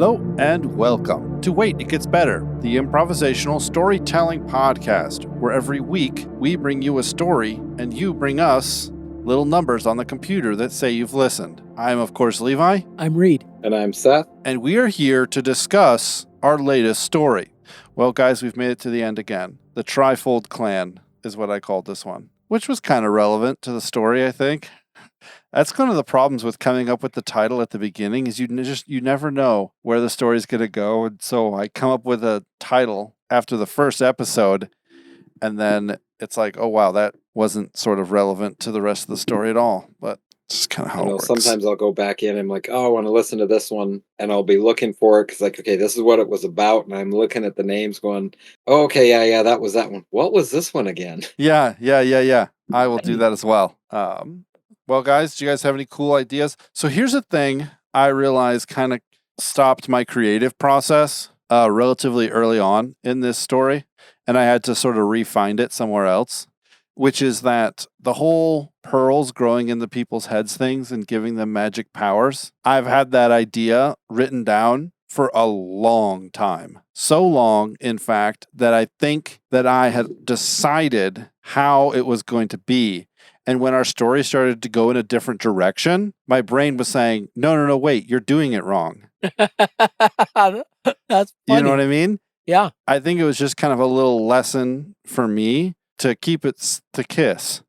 Hello and welcome to Wait, It Gets Better, the improvisational storytelling podcast, where every week we bring you a story and you bring us little numbers on the computer that say you've listened. I'm, of course, Levi. I'm Reed. And I'm Seth. And we are here to discuss our latest story. Well, guys, we've made it to the end again. The Trifold Clan is what I called this one, which was kind of relevant to the story, I think. That's one of the problems with coming up with the title at the beginning is you never know where the story's going to go. And so I come up with a title after the first episode, and then it's like, oh, wow, that wasn't sort of relevant to the rest of the story at all. But it's just kind of how it works. Sometimes I'll go back in and I'm like, oh, I want to listen to this one. And I'll be looking for it because, like, okay, this is what it was about. And I'm looking at the names going, oh, okay, yeah, that was that one. What was this one again? Yeah. I will do that as well. Well, guys, do you guys have any cool ideas? So here's a thing I realized kind of stopped my creative process relatively early on in this story, and I had to sort of re-find it somewhere else, which is that the whole pearls growing in the people's heads things and giving them magic powers, I've had that idea written down for a long time. So long, in fact, that I think that I had decided how it was going to be. And when our story started to go in a different direction, my brain was saying, no, wait, you're doing it wrong. That's funny. You know what I mean? Yeah. I think it was just kind of a little lesson for me to keep it to kiss,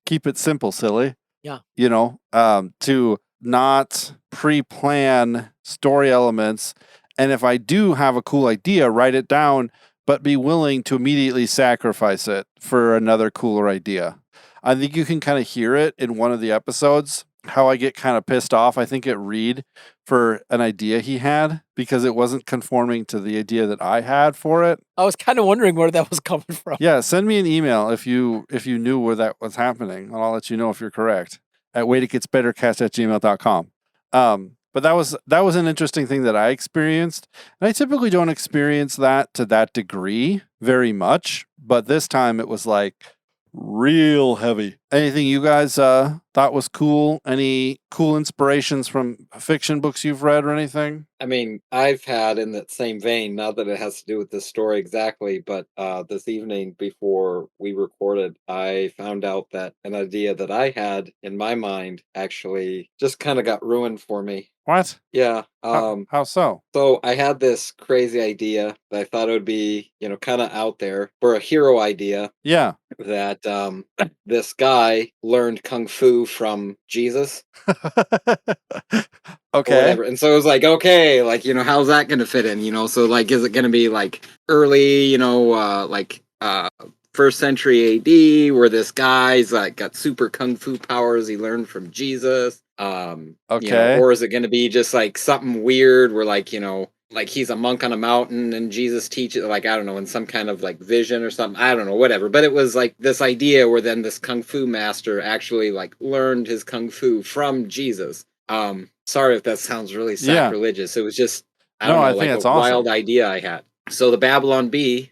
keep it simple, silly. Yeah. To not pre-plan story elements. And if I do have a cool idea, write it down, but be willing to immediately sacrifice it for another cooler idea. I think you can kind of hear it in one of the episodes, how I get kind of pissed off, I think, at Reed for an idea he had because it wasn't conforming to the idea that I had for it. I was kind of wondering where that was coming from. Yeah, send me an email if you knew where that was happening, and I'll let you know if you're correct at Waititgetsbettercast@gmail.com. But that was an interesting thing that I experienced. And I typically don't experience that to that degree very much, but this time it was like real heavy. Anything you guys thought was cool? Any cool inspirations from fiction books you've read or anything? I mean, I've had in that same vein, not that it has to do with this story exactly, but this evening before we recorded, I found out that an idea that I had in my mind actually just kind of got ruined for me. What? Yeah. How so? So I had this crazy idea that I thought it would be, kind of out there for a hero idea. Yeah. That this guy learned kung fu from Jesus. Okay. And so it was like, okay, like, how's that going to fit in? So like, is it going to be like early, first century AD where this guy's like got super kung fu powers he learned from Jesus? Okay. Or is it going to be just like something weird where like, like he's a monk on a mountain and Jesus teaches, like, I don't know, in some kind of like vision or something. I don't know, whatever. But it was like this idea where then this kung fu master actually like learned his kung fu from Jesus. Sorry if that sounds really sacrilegious. Yeah. It was just, I don't know, like a wild idea I had. So the Babylon Bee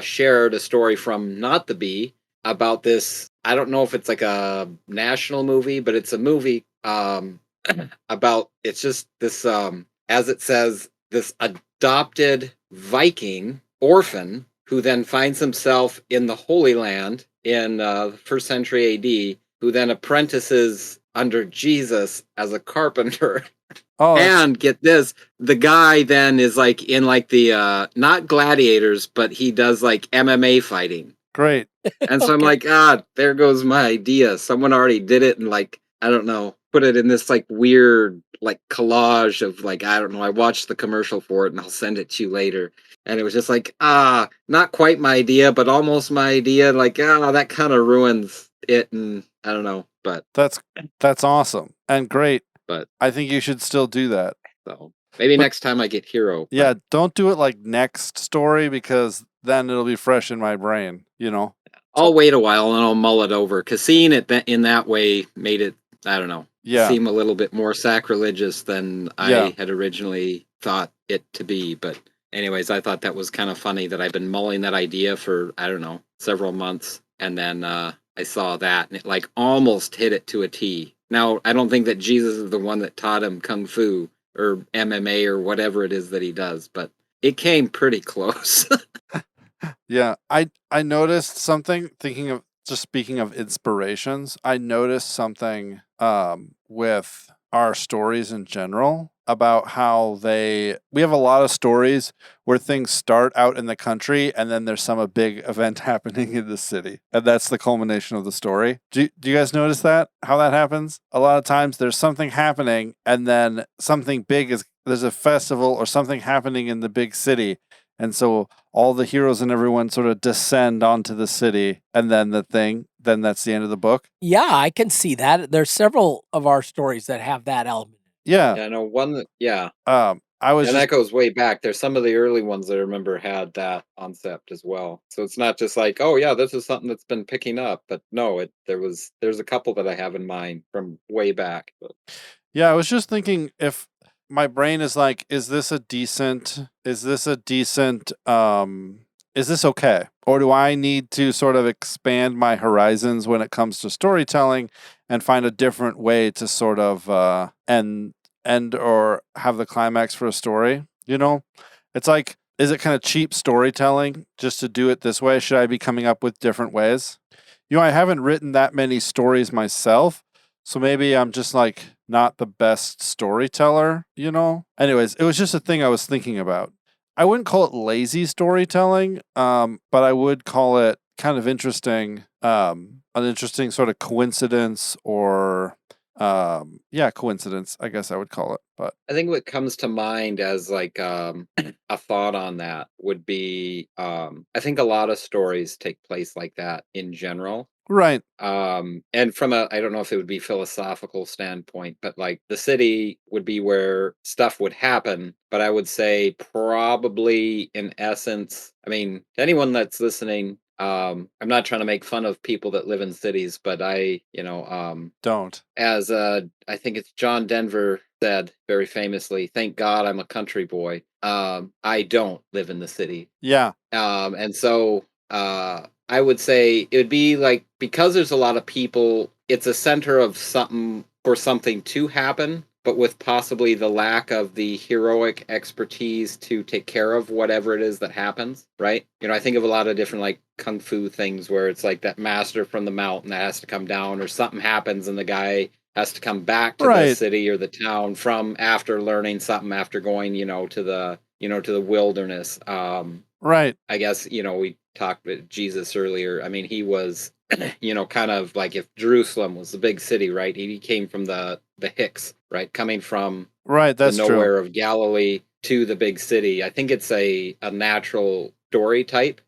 shared a story from Not the Bee about this. I don't know if it's like a national movie, but it's a movie about, it's just this, as it says, this adopted Viking orphan who then finds himself in the Holy Land in the first century AD, who then apprentices under Jesus as a carpenter. Oh, and get this, the guy then is like in like the, not gladiators, but he does like MMA fighting. Great. And so I'm like, there goes my idea. Someone already did it and like, I don't know, put it in this like weird like collage of like, I don't know, I watched the commercial for it and I'll send it to you later. And it was just like, not quite my idea, but almost my idea. Like, that kind of ruins it. And I don't know, but that's awesome and great. But I think you should still do that. So maybe next time I get hero. Yeah, don't do it like next story because then it'll be fresh in my brain, I'll wait a while and I'll mull it over because seeing it in that way made it, I don't know, seem a little bit more sacrilegious than I had originally thought it to be. But anyways, I thought that was kind of funny that I've been mulling that idea for, I don't know, several months. And then I saw that and it like almost hit it to a T. Now, I don't think that Jesus is the one that taught him kung fu, or MMA or whatever it is that he does, but it came pretty close. Yeah, I noticed something speaking of inspirations, I noticed something with our stories in general about how we have a lot of stories where things start out in the country and then there's some big event happening in the city. And that's the culmination of the story. Do you guys notice that? How that happens? A lot of times there's something happening and then something big there's a festival or something happening in the big city. And so all the heroes and everyone sort of descend onto the city, and then then that's the end of the book. Yeah, I can see that. There's several of our stories that have that element. Yeah. Yeah, no, one that, yeah. I was And just, that goes way back. There's some of the early ones that I remember had that concept as well. So it's not just like, oh yeah, this is something that's been picking up, but no, there's a couple that I have in mind from way back. But. Yeah, I was just thinking if my brain is like, is this okay? Or do I need to sort of expand my horizons when it comes to storytelling and find a different way to sort of end or have the climax for a story? You know? It's like, is it kind of cheap storytelling just to do it this way? Should I be coming up with different ways? I haven't written that many stories myself, so maybe I'm just like not the best storyteller, Anyways, it was just a thing I was thinking about. I wouldn't call it lazy storytelling, but I would call it kind of interesting, an interesting sort of coincidence or coincidence, I guess I would call it. But I think what comes to mind as like a thought on that would be I think a lot of stories take place like that in general. right. And from I don't know if it would be philosophical standpoint, but like the city would be where stuff would happen. But I would say probably in essence, I mean, to anyone that's listening, I'm not trying to make fun of people that live in cities, but Don't. as I think it's John Denver said very famously, "Thank God I'm a country boy. I don't live in the city." Yeah. And so I would say it would be like, because there's a lot of people, it's a center of something for something to happen, but with possibly the lack of the heroic expertise to take care of whatever it is that happens, right? I think of a lot of different like kung fu things where it's like that master from the mountain that has to come down, or something happens and the guy has to come back to the city or the town from after learning something, after going, to the wilderness. Right. I guess, we talked with Jesus earlier. I mean, he was, kind of like if Jerusalem was the big city, right? He came from the Hicks, right? Coming from that's the nowhere true. of Galilee to the big city. I think it's a natural story type,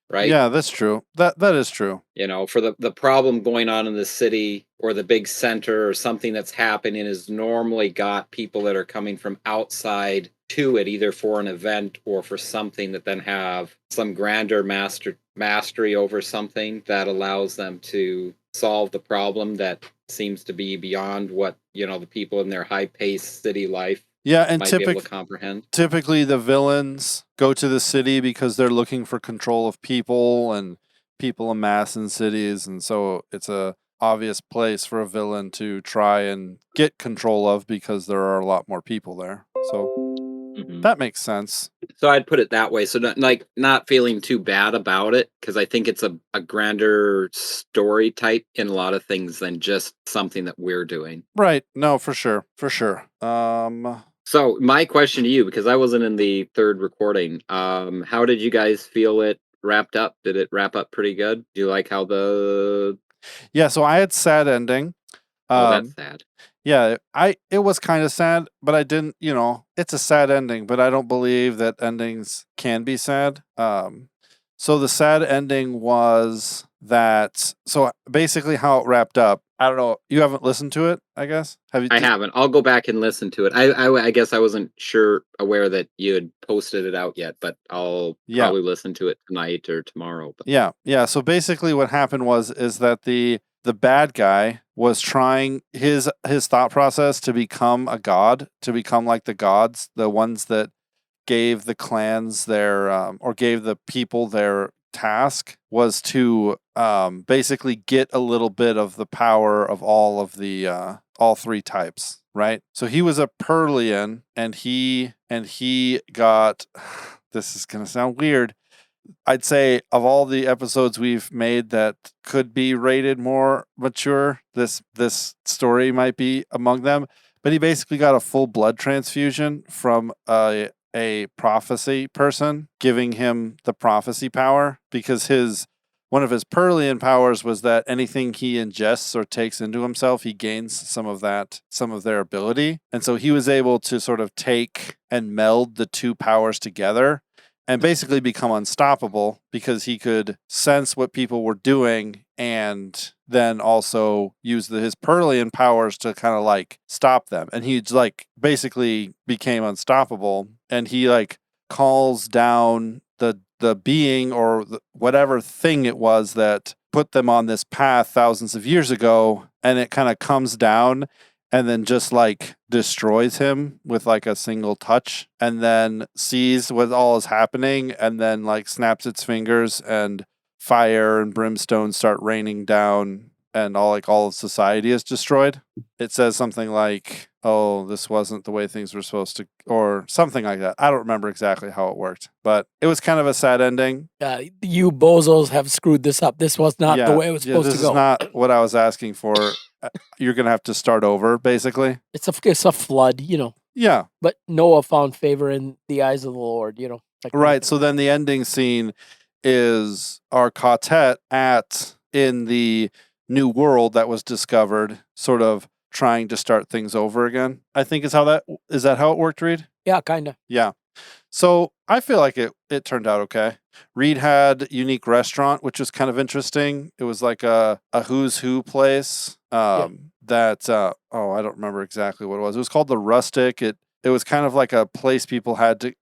right? Yeah, that's true. That is true. For the problem going on in the city or the big center or something that's happening is normally got people that are coming from outside to it, either for an event or for something that then have some grander mastery over something that allows them to solve the problem that seems to be beyond what, the people in their high-paced city life and might be able to comprehend. Typically, the villains go to the city because they're looking for control of people, and people amass in cities, and so it's a obvious place for a villain to try and get control of because there are a lot more people there. So that makes sense. So I'd put it that way. So not feeling too bad about it, because I think it's a grander story type in a lot of things than just something that we're doing. Right. No, for sure. For sure. So my question to you, because I wasn't in the third recording, how did you guys feel it wrapped up? Did it wrap up pretty good? Do you like how Yeah, so I had sad ending. That's sad. Yeah, it was kind of sad, but I didn't, it's a sad ending, but I don't believe that endings can be sad. So the sad ending was that, so basically how it wrapped up, I don't know, you haven't listened to it, I guess? Have you? I haven't. I'll go back and listen to it. I guess I wasn't aware that you had posted it out yet, but I'll probably listen to it tonight or tomorrow. But. Yeah. So basically what happened is that the bad guy was trying his thought process to become a god, to become like the gods, the ones that gave the clans their or gave the people their task, was to basically get a little bit of the power of all of the all three types, right? So he was a Perlian, and he got, this is going to sound weird, I'd say of all the episodes we've made that could be rated more mature, this story might be among them. But he basically got a full blood transfusion from a prophecy person giving him the prophecy power, because one of his Perlian powers was that anything he ingests or takes into himself, he gains some of their ability. And so he was able to sort of take and meld the two powers together and basically become unstoppable, because he could sense what people were doing and then also use his Perlian powers to kind of like stop them. And he like basically became unstoppable, and he like calls down the being or whatever thing it was that put them on this path thousands of years ago, and it kind of comes down and then just like destroys him with like a single touch, and then sees what all is happening, and then like snaps its fingers, and fire and brimstone start raining down, and all of society is destroyed. It says something like, oh, this wasn't the way things were supposed to, or something like that. I don't remember exactly how it worked, but it was kind of a sad ending. You bozos have screwed this up. This was not the way it was supposed to go. This is not what I was asking for. You're going to have to start over, basically. It's a flood, Yeah. But Noah found favor in the eyes of the Lord, Right. So then the ending scene is our quartet in the new world that was discovered, sort of trying to start things over again. I think is that how it worked, Reed? Yeah, kind of. Yeah. So I feel like it turned out okay. Reed had unique restaurant, which was kind of interesting. It was like a who's who place. That I don't remember exactly what it was. It was called the Rustic. It was kind of like a place people the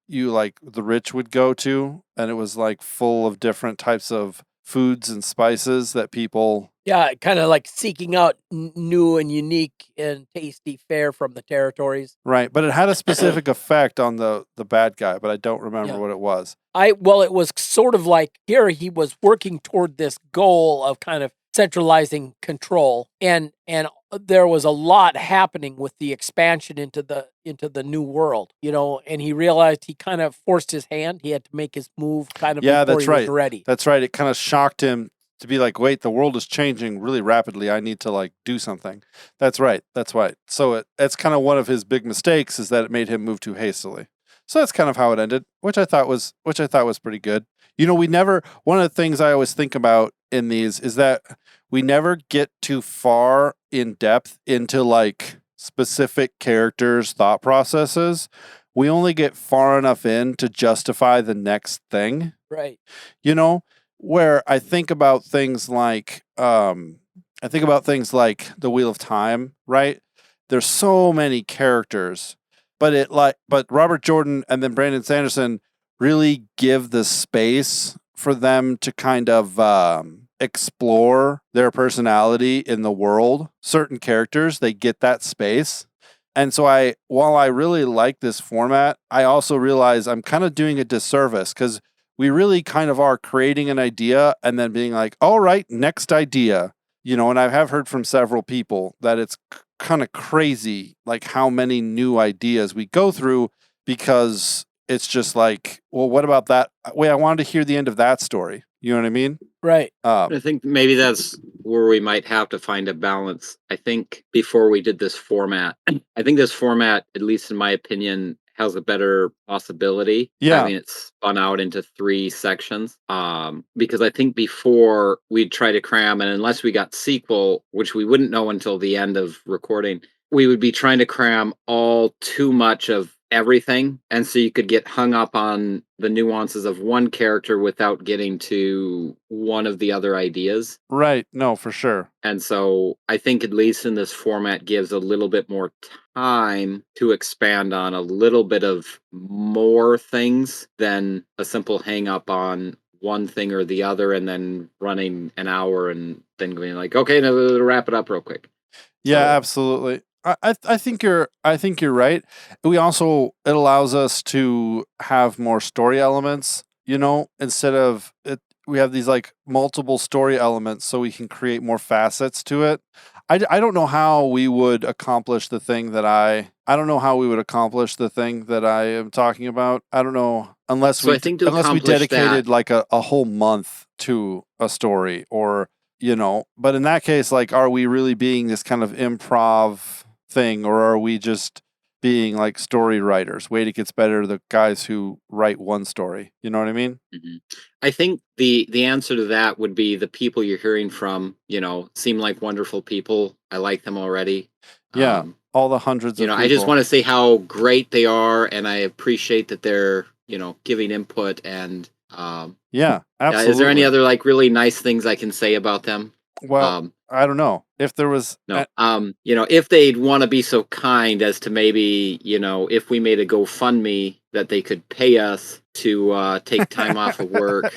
rich would go to, and it was like full of different types of foods and spices that people... Yeah, kind of like seeking out new and unique and tasty fare from the territories. Right, but it had a specific effect on the bad guy, but I don't remember what it was. It was sort of like here he was working toward this goal of kind of centralizing control, and there was a lot happening with the expansion into the new world, and he realized he kind of forced his hand. He had to make his move kind of before he was ready. That's right. It kind of shocked him to be like, wait, the world is changing really rapidly. I need to like do something. That's right. So it's kind of one of his big mistakes, is that it made him move too hastily. So that's kind of how it ended, which I thought was pretty good. One of the things I always think about in these is that we never get too far in depth into like specific characters' thought processes. We only get far enough in to justify the next thing. Right. Where I think about things like the Wheel of Time, right? There's so many characters, but Robert Jordan and then Brandon Sanderson really give the space for them to kind of explore their personality in the world. Certain characters, they get that space. And so while I really like this format, I also realize I'm kind of doing a disservice, because we really kind of are creating an idea and then being like, all right, next idea. And I have heard from several people that it's kind of crazy, like how many new ideas we go through, because it's just like, well, what about that? Wait, I wanted to hear the end of that story. You know what I mean? Right. I think maybe that's where we might have to find a balance. I think before we did this format, at least in my opinion, has a better possibility. Yeah. I mean, it's spun out into 3 sections. Because I think before we'd try to cram, and unless we got sequel, which we wouldn't know until the end of recording, we would be trying to cram all too much of everything, and so you could get hung up on the nuances of one character without getting to one of the other ideas. Right. No, for sure. And so I think at least in this format gives a little bit more time to expand on a little bit of more things than a simple hang up on one thing or the other and then running an hour and then going like, okay, now wrap it up real quick. Yeah, absolutely. I think you're right. It allows us to have more story elements, instead of it. We have these like multiple story elements, so we can create more facets to it. I don't know how we would accomplish the thing that I don't know how we would accomplish the thing that I am talking about. I don't know unless So I think to unless we accomplish dedicated that, like a whole month to a story, or but in that case, like, are we really being this kind of improv thing, or are we just being like story writers? Wait, it gets better. The guys who write one story. You know what I mean? Mhm. I think the answer to that would be the people you're hearing from, seem like wonderful people. I like them already. Yeah. All the hundreds of I just people. want to say how great they are, and I appreciate that they're, giving input. And Yeah, absolutely. is there any other like really nice things I can say about them? Well, I don't know if there was. No. If they'd want to be so kind as to maybe, if we made a GoFundMe, that they could pay us to take time off of work.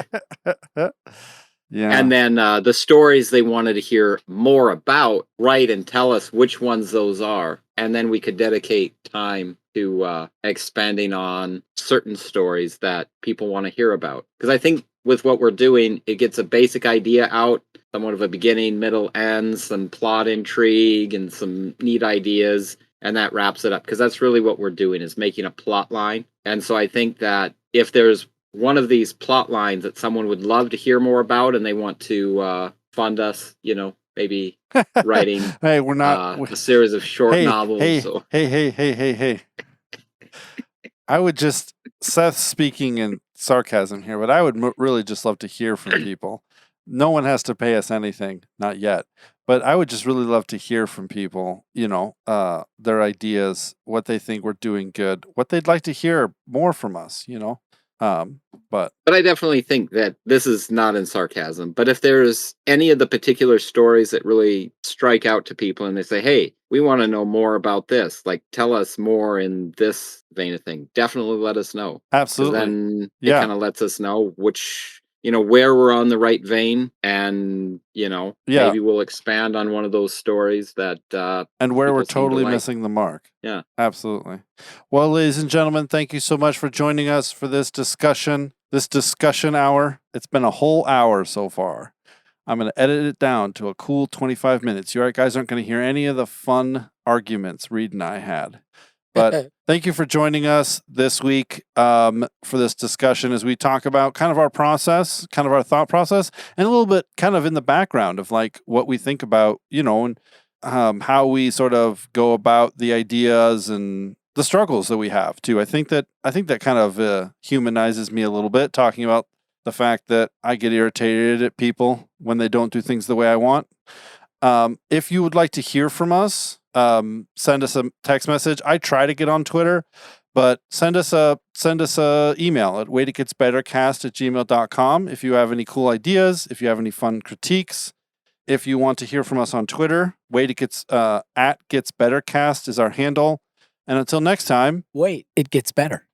Yeah. And then the stories they wanted to hear more about, write and tell us which ones those are. And then we could dedicate time to expanding on certain stories that people want to hear about. Because I think with what we're doing, it gets a basic idea out, somewhat of a beginning, middle, end, some plot intrigue, and some neat ideas. And that wraps it up. Because that's really what we're doing, is making a plot line. And so I think that if there's one of these plot lines that someone would love to hear more about, and they want to fund us, maybe writing hey, we're not a series of short novels. Hey. I would just, Seth speaking in sarcasm here, but I would really just love to hear from people. No one has to pay us anything, not yet. But I would just really love to hear from people, their ideas, what they think we're doing good, what they'd like to hear more from us, But I definitely think that this is not in sarcasm. But if there's any of the particular stories that really strike out to people, and they say, hey, we want to know more about this, like, tell us more in this vein of thing, definitely let us know. absolutely. Then it kind of lets us know which, where we're on the right vein, and, maybe we'll expand on one of those stories that and where we're people seem to totally like. missing the mark. Yeah. Absolutely. Well, ladies and gentlemen, thank you so much for joining us for this discussion hour. It's been a whole hour so far. I'm going to edit it down to a cool 25 minutes. You guys aren't going to hear any of the fun arguments Reed and I had. But thank you for joining us this week for this discussion as we talk about kind of our process, kind of our thought process, and a little bit kind of in the background of like what we think about, and how we sort of go about the ideas and the struggles that we have too. I think that kind of humanizes me a little bit, talking about the fact that I get irritated at people when they don't do things the way I want. If you would like to hear from us, send us a text message. I try to get on Twitter, but send us a email at waititgetsbettercast@gmail.com if you have any cool ideas, if you have any fun critiques. If you want to hear from us on Twitter, @getsbettercast is our handle. And until next time, Wait, it gets better.